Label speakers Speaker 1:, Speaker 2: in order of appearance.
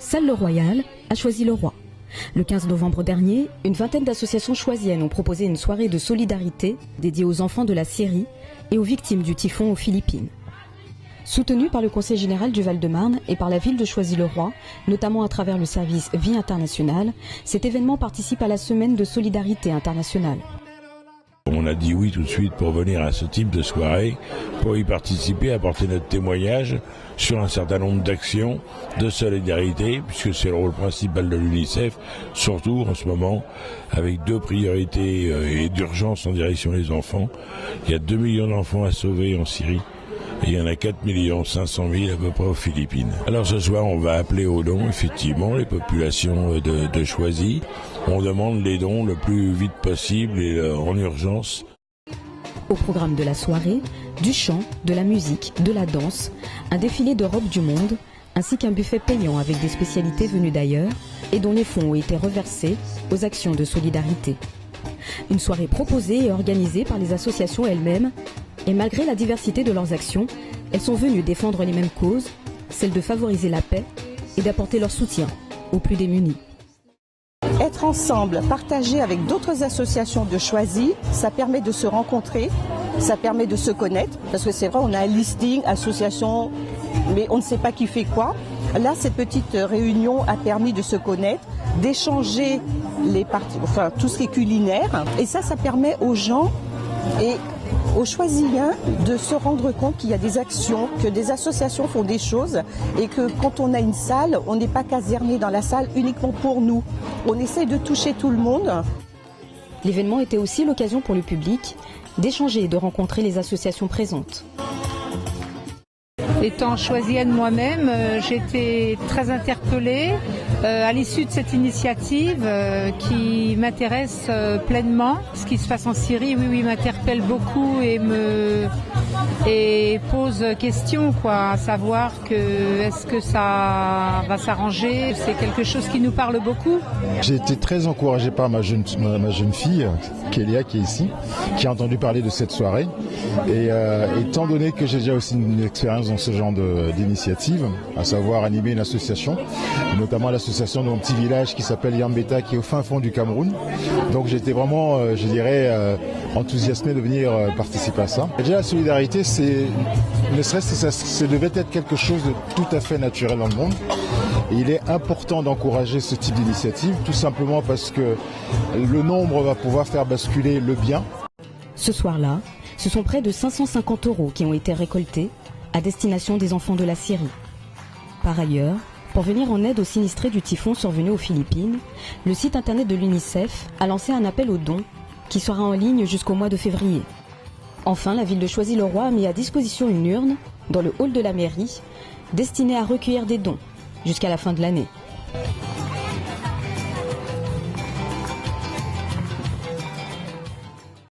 Speaker 1: Salles-le-Royal a choisi le roi. Le 15 novembre dernier, une vingtaine d'associations choisiennes ont proposé une soirée de solidarité dédiée aux enfants de la Syrie et aux victimes du typhon aux Philippines. Soutenu par le Conseil général du Val-de-Marne et par la ville de Choisy-le-Roi, notamment à travers le service Vie internationale, cet événement participe à la semaine de solidarité internationale.
Speaker 2: On a dit oui tout de suite pour venir à ce type de soirée, pour y participer, apporter notre témoignage sur un certain nombre d'actions de solidarité, puisque c'est le rôle principal de l'UNICEF, surtout en ce moment, avec deux priorités et d'urgence en direction des enfants. Il y a 2 millions d'enfants à sauver en Syrie. Et il y en a 4 500 000 à peu près aux Philippines. Alors ce soir, on va appeler aux dons, effectivement, les populations de Choisy. On demande les dons le plus vite possible et en urgence.
Speaker 1: Au programme de la soirée, du chant, de la musique, de la danse, un défilé de robes du monde, ainsi qu'un buffet payant avec des spécialités venues d'ailleurs et dont les fonds ont été reversés aux actions de solidarité. Une soirée proposée et organisée par les associations elles-mêmes. Et malgré la diversité de leurs actions, elles sont venues défendre les mêmes causes, celle de favoriser la paix et d'apporter leur soutien aux plus démunis.
Speaker 3: Être ensemble, partager avec d'autres associations de Choisy, ça permet de se rencontrer, ça permet de se connaître, parce que c'est vrai, on a un listing, association, mais on ne sait pas qui fait quoi. Là, cette petite réunion a permis de se connaître, d'échanger les parties, enfin tout ce qui est culinaire, et ça permet aux gens et aux Choisyens de se rendre compte qu'il y a des actions, que des associations font des choses et que quand on a une salle, on n'est pas caserné dans la salle uniquement pour nous. On essaie de toucher tout le monde.
Speaker 1: L'événement était aussi l'occasion pour le public d'échanger et de rencontrer les associations présentes.
Speaker 4: Étant choisienne moi-même, j'étais très interpellée à l'issue de cette initiative qui m'intéresse pleinement. Ce qui se passe en Syrie, oui, m'interpelle beaucoup et pose question, à savoir est-ce que ça va s'arranger. C'est quelque chose qui nous parle beaucoup.
Speaker 5: J'ai été très encouragé par ma jeune fille, Kélia, qui est ici, qui a entendu parler de cette soirée. Et étant donné que j'ai déjà aussi une expérience dans ce genre d'initiative, à savoir animer une association, notamment l'association de mon petit village qui s'appelle Yambeta, qui est au fin fond du Cameroun. Donc j'étais vraiment, enthousiasmé de venir participer à ça. Et déjà la solidarité, ça devait être quelque chose de tout à fait naturel dans le monde. Et il est important d'encourager ce type d'initiative, tout simplement parce que le nombre va pouvoir faire basculer le bien.
Speaker 1: Ce soir-là, ce sont près de 550 € qui ont été récoltés à destination des enfants de la Syrie. Par ailleurs, pour venir en aide aux sinistrés du typhon survenu aux Philippines, le site internet de l'UNICEF a lancé un appel aux dons qui sera en ligne jusqu'au mois de février. Enfin, la ville de Choisy-le-Roi a mis à disposition une urne dans le hall de la mairie destinée à recueillir des dons jusqu'à la fin de l'année.